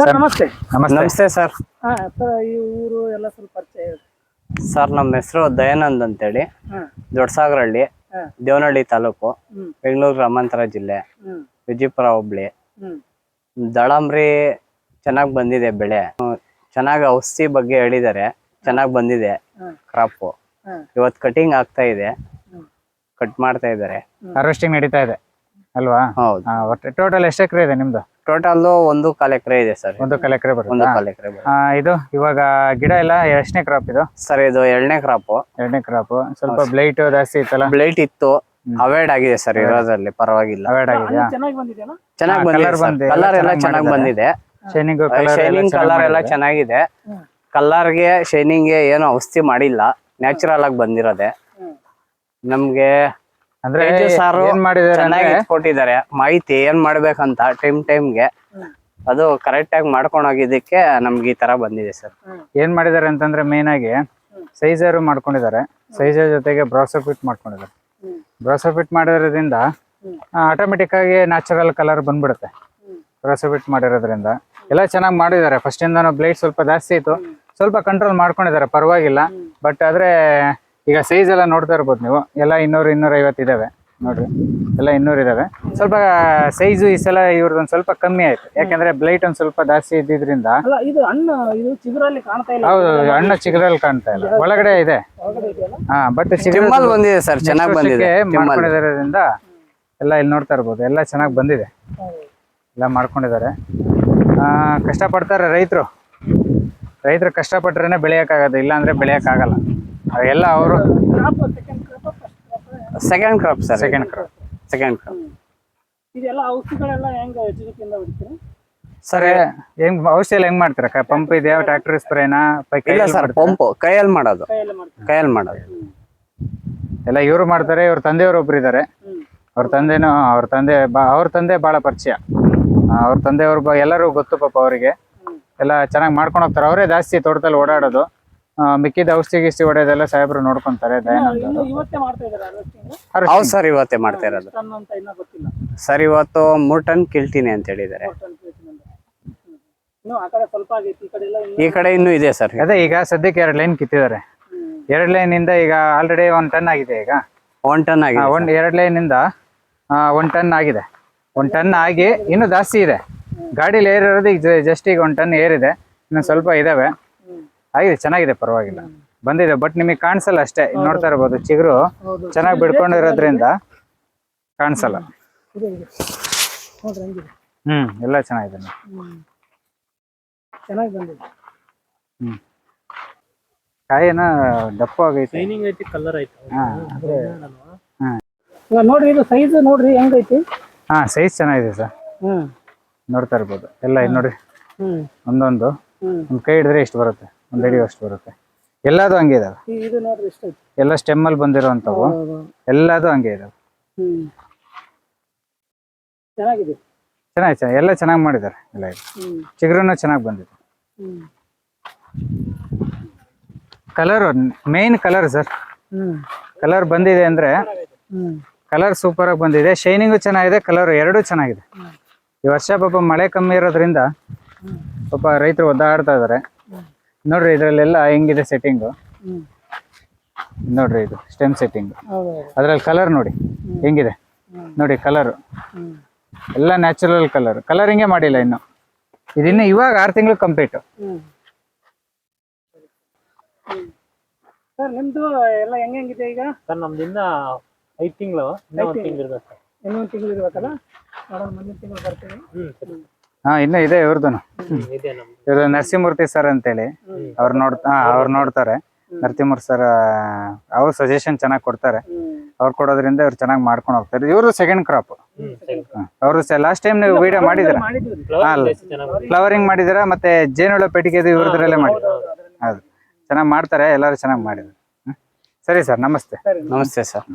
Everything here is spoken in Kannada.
ಸರ್ ನಮಸ್ತೆ. ನಮಸ್ತೆ ಸರ್. ಈ ಊರು ಎಲ್ಲ ಸ್ವಲ್ಪ ಪರಿಚಯ ಹೇಳಿ. ಸರ್ ನಮ್ಮ ಹೆಸರು ದಯಾನಂದ್ ಅಂತೇಳಿ, ದೊಡ್ಡಸಾಗರಹಳ್ಳಿ, ದೇವನಹಳ್ಳಿ ತಾಲೂಕು, ಬೆಂಗಳೂರು ಗ್ರಾಮಾಂತರ ಜಿಲ್ಲೆ, ವಿಜಯಪುರ ಹೋಬಳಿ. ದಾಳಂಬ್ರಿ ಚೆನ್ನಾಗಿ ಬಂದಿದೆ, ಬೆಳೆ ಚೆನ್ನಾಗಿ ಔಷಧಿ ಬಗ್ಗೆ ಹೇಳಿದ್ದಾರೆ, ಚೆನ್ನಾಗಿ ಬಂದಿದೆ ಕ್ರಾಪ್. ಇವತ್ತು ಕಟಿಂಗ್ ಆಗ್ತಾ ಇದೆ, ಕಟ್ ಮಾಡ್ತಾ ಇದ್ದಾರೆ, ಹಾರ್ವೆಸ್ಟಿಂಗ್ ನಡೀತಾ ಇದೆ ಅಲ್ವಾ? ಹೌದು. ಟೋಟಲ್ ಎಷ್ಟು ಎಕರೆ ಇದೆ ನಿಮ್ದು? ಟೋಟಲ್ 1 ಎಕರೆ ಇದೆ ಸರ್. 1 ಎಕರೆ ಬರುತ್ತೆ. 1 ಎಕರೆ. ಇದು ಇವಾಗ ಗಿಡ ಎಲ್ಲ ಎಷ್ಟನೇ ಕ್ರಾಪ್ ಇದು? ಸರ್ ಇದು 2ನೇ ಕ್ರಾಪ್. 2ನೇ ಕ್ರಾಪ್. ಸ್ವಲ್ಪ ಬ್ಲೈಟ್ ಜಾಸ್ತಿ ಇತ್ತಲ್ಲ? ಬ್ಲೈಟ್ ಇತ್ತು, ಅವಾಯ್ಡ್ ಆಗಿದೆ ಸರ್. ಇರೋದ್ರಲ್ಲಿ ಪರವಾಗಿಲ್ಲ, ಅವಾಯ್ಡ್ ಆಗಿದೆಯಾ? ಚೆನ್ನಾಗಿ ಬಂದಿದೆಯಾ? ಚೆನ್ನಾಗಿ ಬಂದಿದೆ, ಕಲರ್ ಎಲ್ಲ ಚೆನ್ನಾಗಿ ಬಂದಿದೆ. ಶೈನಿಂಗ್ ಕಲರ್ ಎಲ್ಲ ಚೆನ್ನಾಗಿದೆ. ಕಲರ್ಗೆ ಶೈನಿಂಗ್ಗೆ ಏನು ಔಷಧಿ ಮಾಡಿಲ್ಲ, ನ್ಯಾಚುರಲ್ ಆಗಿ ಬಂದಿರೋದೆ. ನಮ್ಗೆ ಅಂದ್ರೆ ಸಾರು ಏನ್ ಮಾಡಿದಾರೆ ಚೆನ್ನಾಗಿ ಕೊಟ್ಟಿದ್ದಾರೆ, ಮಾಹಿತಿ ಏನ್ ಮಾಡ್ಬೇಕಂತ ಟೈಮ್ಗೆ ಅದು ಕರೆಕ್ಟ್ ಆಗಿ ಮಾಡ್ಕೊಂಡು ಹೋಗಿದ್ದಕ್ಕೆ ನಮ್ಗೆ ಈ ತರ ಬಂದಿದೆ ಸರ್. ಏನ್ ಮಾಡಿದಾರೆ ಅಂತಂದ್ರೆ ಮೇನ್ ಆಗಿ ಸೈಜರ್ ಮಾಡ್ಕೊಂಡಿದ್ದಾರೆ, ಸೈಜರ್ ಜೊತೆಗೆ ಬ್ರಾಸೋಫಿಟ್ ಮಾಡ್ಕೊಂಡಿದ್ದಾರೆ. ಬ್ರಾಸೋಫಿಟ್ ಮಾಡಿರೋದ್ರಿಂದ ಆಟೋಮೆಟಿಕ್ ಆಗಿ ನ್ಯಾಚುರಲ್ ಕಲರ್ ಬಂದ್ಬಿಡುತ್ತೆ. ಬ್ರಾಸೋಫಿಟ್ ಮಾಡಿರೋದ್ರಿಂದ ಎಲ್ಲ ಚೆನ್ನಾಗಿ ಮಾಡಿದ್ದಾರೆ. ಫಸ್ಟ್ ಇಂದಾನು ಬ್ಲೇಡ್ ಸ್ವಲ್ಪ ಜಾಸ್ತಿ ಇತ್ತು, ಸ್ವಲ್ಪ ಕಂಟ್ರೋಲ್ ಮಾಡ್ಕೊಂಡಿದ್ದಾರೆ, ಪರವಾಗಿಲ್ಲ. ಬಟ್ ಆದ್ರೆ ಈಗ ಸೈಜ್ ಎಲ್ಲ ನೋಡ್ತಾ ಇರ್ಬೋದು ನೀವು, ಎಲ್ಲ 200, 250 ಇದಾವೆ ನೋಡ್ರಿ, ಎಲ್ಲ 200 ಇದಾವೆ. ಸ್ವಲ್ಪ ಸೈಜು ಈ ಸಲ ಇವ್ರದೊಂದು ಸ್ವಲ್ಪ ಕಮ್ಮಿ ಆಯ್ತು, ಯಾಕಂದ್ರೆ ಬ್ಲೈಟ್ ಒಂದ್ ಸ್ವಲ್ಪ ಜಾಸ್ತಿ ಇದ್ದಿದ್ರಿಂದ. ಹೌದು, ಹಣ್ಣು ಚಿಗುರಲ್ಲಿ ಕಾಣ್ತಾ ಇಲ್ಲ, ಒಳಗಡೆ ಇದೆ. ಬಟ್ ಚಿಮ್ಮಲ್ ಬಂದಿದೆ ಸರ್, ಚೆನ್ನಾಗಿ ಬಂದಿದೆ. ಮಾಡ್ಕೊಂಡಿರೋದ್ರಿಂದ ಎಲ್ಲ ಇಲ್ಲಿ ನೋಡ್ತಾ ಇರ್ಬೋದು, ಎಲ್ಲ ಚೆನ್ನಾಗಿ ಬಂದಿದೆ, ಎಲ್ಲ ಮಾಡ್ಕೊಂಡಿದ್ದಾರೆ. ಕಷ್ಟಪಡ್ತಾರೆ ರೈತರು ಕಷ್ಟಪಟ್ರೇನೆ ಬೆಳೆಯಕ್ಕಾಗದು, ಇಲ್ಲಾಂದ್ರೆ ಬೆಳೆಯಕ್ಕಾಗಲ್ಲ. ಎಲ್ಲ ಅವರು second crop sir. Second crop. ಇದೆಲ್ಲ ಔಷಧಿಗಳೆಲ್ಲ ಹೆಂಗ್ ಎಜುಕೇಶನ್ ಹೊಡಿತೀರಾ ಸರ್? ಹೆಂಗ್ ಔಷಧಿ ಎಲ್ಲ ಹೆಂಗ್ ಮಾಡ್ತೀರಾ? ಪಂಪ್ ಇದೆಯಾ, ಟ್ರಾಕ್ಟರ್ ಸ್ಪ್ರೇನಾ? ಇಲ್ಲ ಸರ್, ಪಂಪ್ ಕೈಯಲ್ಲಿ ಮಾಡೋದು. ಎಲ್ಲ ಇವ್ರು ಮಾಡ್ತಾರೆ. ಇವ್ರ ತಂದೆಯವರು ಒಬ್ರು ಇದ್ದಾರೆ, ಅವ್ರ ತಂದೆ ಬಹಳ ಪರಿಚಯ. ಅವ್ರ ತಂದೆಯವ್ರು ಎಲ್ಲರೂ ಗೊತ್ತು ಪಾಪ ಅವರಿಗೆ, ಎಲ್ಲ ಚೆನ್ನಾಗಿ ಮಾಡ್ಕೊಂಡು ಹೋಗ್ತಾರೆ. ಅವರೇ ಜಾಸ್ತಿ ತೋಟದಲ್ಲಿ ಓಡಾಡೋದು, ಮಿಕ್ಕಿದ ಔಷಧಿ ಹೊಡೆಯೋದೆಲ್ಲ ಸಾಹೇಬ್ರು ನೋಡ್ಕೊಂತಾರೆ. ಹೌದು ಸರ್, ಇವತ್ತೇ ಮಾಡ್ತಾ ಇರೋದು ಸರ್. ಇವತ್ತು 3 ಟನ್ ಕೀಳ್ತೀನಿ ಅಂತ ಹೇಳಿದ್ದಾರೆ. ಈ ಕಡೆ ಇನ್ನೂ ಇದೆ ಸರ್. ಅದೇ ಈಗ ಸದ್ಯಕ್ಕೆ 2 ಲೈನ್ ಕಿತ್ತಿದ್ದಾರೆ. 2 ಲೈನ್ ಇಂದ ಈಗ ಆಲ್ರೆಡಿ 1 ಟನ್ ಆಗಿದೆ. ಈಗ 1 ಟನ್ ಆಗಿದೆ. 2 ಲೈನ್ ಇಂದ 1 ಟನ್ ಆಗಿದೆ. 1 ಟನ್ ಆಗಿ ಇನ್ನೂ ಜಾಸ್ತಿ ಇದೆ. ಗಾಡಿಲಿ ಏರ್ ಇರೋದು ಈಗ ಜಸ್ಟ್ ಈಗ 1 ಟನ್ ಏರಿದೆ, ಇನ್ನು ಸ್ವಲ್ಪ ಇದಾವೆ. ಆಗಿದೆ, ಚೆನ್ನಾಗಿದೆ, ಪರವಾಗಿಲ್ಲ ಬಂದಿದೆ. ಬಟ್ ನಿಮಗೆ ಕಾಣಿಸಲ್ಲ ಅಷ್ಟೇ, ನೋಡ್ತಾ ಇರ್ಬೋದು, ಚಿಗುರು ಚೆನ್ನಾಗಿ ಬಿಡ್ಕೊಂಡಿರೋದ್ರಿಂದ ಕಾಣಿಸಲ್ಲ. ಎಲ್ಲ ಚೆನ್ನಾಗಿದೆ. ಕಾಯಿನ ದಪ್ಪ ಆಗೈತೆ, ನೋಡ್ರಿ. ಇದು ಸೈಜ್ ನೋಡ್ರಿ ಹೆಂಗೈತಿ. ಸೈಜ್ ಚೆನ್ನಾಗಿದೆ ಸರ್, ನೋಡ್ತಾ ಇರ್ಬೋದು. ಎಲ್ಲ ನೋಡ್ರಿ, ಒಂದೊಂದು ಕೈ ಹಿಡಿದ್ರೆ ಎಷ್ಟು ಬರುತ್ತೆ, 1 ಅಡಿ ಅಷ್ಟು ಬರುತ್ತೆ. ಎಲ್ಲದು ಹಂಗೆ ಇದಾವೆ, ಎಲ್ಲ ಸ್ಟೆಮ್ಮಲ್ಲಿ ಬಂದಿರೋಂಥವು, ಎಲ್ಲದು ಹಂಗೆ ಇದಾವೆ. ಚೆನ್ನಾಗಿದೆ, ಎಲ್ಲ ಚೆನ್ನಾಗಿ ಮಾಡಿದ್ದಾರೆ. ಎಲ್ಲ ಚಿಗುರನ್ನು ಚೆನ್ನಾಗಿ ಬಂದಿದೆ. Colour main colour sir, colour ಬಂದಿದೆ ಅಂದ್ರೆ ಕಲರ್ ಸೂಪರ್ ಆಗಿ ಬಂದಿದೆ. ಶೈನಿಂಗು ಚೆನ್ನಾಗಿದೆ, ಕಲರ್ ಎರಡೂ ಚೆನ್ನಾಗಿದೆ. ಈ ವರ್ಷ ಪಾಪ ಮಳೆ ಕಮ್ಮಿ ಇರೋದ್ರಿಂದ ಪಾಪ ರೈತರು ಒದ್ದಾಡ್ತಾ ಇದಾರೆ. ನೋಡ್ರಿ ಇದ್ರಲ್ಲೆಲ್ಲ ಹೆಂಗಿದೆ ಸೆಟ್ಟಿಂಗು, ನೋಡ್ರಿ ಇದು ಸ್ಟೆಮ್ ಸೆಟ್ಟಿಂಗ್. ಅದ್ರಲ್ಲಿ ಕಲರ್ ನೋಡಿ ಹೆಂಗಿದೆ, ನೋಡಿ ಕಲರ್ ಎಲ್ಲ ನ್ಯಾಚುರಲ್ ಕಲರಿಂಗೇ ಮಾಡಿಲ್ಲ ಇನ್ನು. ಇದಿನ್ನು ಇವಾಗ 6 ತಿಂಗಳು ಕಂಪ್ಲೀಟ್. ಸರ್ ನಿಮ್ದು ಎಲ್ಲ ಹೆಂಗಿದೆ ಈಗ? ಸರ್ ನಮ್ದು ಇನ್ನ 5 ತಿಂಗಳು, ಇನ್ನೊಂದು ತಿಂಗಳು ಇರ್ಬೇಕಲ್ಲ, ಮುಂದಿನ ತಿಂಗಳು ಬರ್ತೀವಿ. ಇನ್ನು ಇದೆ ಇವ್ರದ್ದು ನರಸಿಂಹಮೂರ್ತಿ ಸರ್ ಅಂತೇಳಿ, ಅವ್ರು ನೋಡ್ತಾರೆ. ನರಸಿಂಹಮೂರ್ತಿ ಸರ್ ಅವ್ರು ಸಜೆಷನ್ ಚೆನ್ನಾಗಿ ಕೊಡ್ತಾರೆ. ಅವ್ರು ಕೊಡೋದ್ರಿಂದ ಇವ್ರು ಚೆನ್ನಾಗಿ ಮಾಡ್ಕೊಂಡು ಹೋಗ್ತಾರೆ. ಇವ್ರದ್ದು ಸೆಕೆಂಡ್ ಕ್ರಾಪ್. ಅವರು ಲಾಸ್ಟ್ ಟೈಮ್ ನೀವು ವಿಡಿಯೋ ಮಾಡಿದಿರ, ಫ್ಲವರಿಂಗ್ ಮಾಡಿದಿರ, ಮತ್ತೆ ಜೇನುಳ ಪೆಟ್ಟಿಗೆ ಇವ್ರದ್ರಲ್ಲೇ ಮಾಡಿದ್ರು. ಹೌದು, ಚೆನ್ನಾಗಿ ಮಾಡ್ತಾರೆ, ಎಲ್ಲರೂ ಚೆನ್ನಾಗಿ ಮಾಡಿದ್ರು. ಸರಿ ಸರ್, ನಮಸ್ತೆ. ನಮಸ್ತೆ ಸರ್.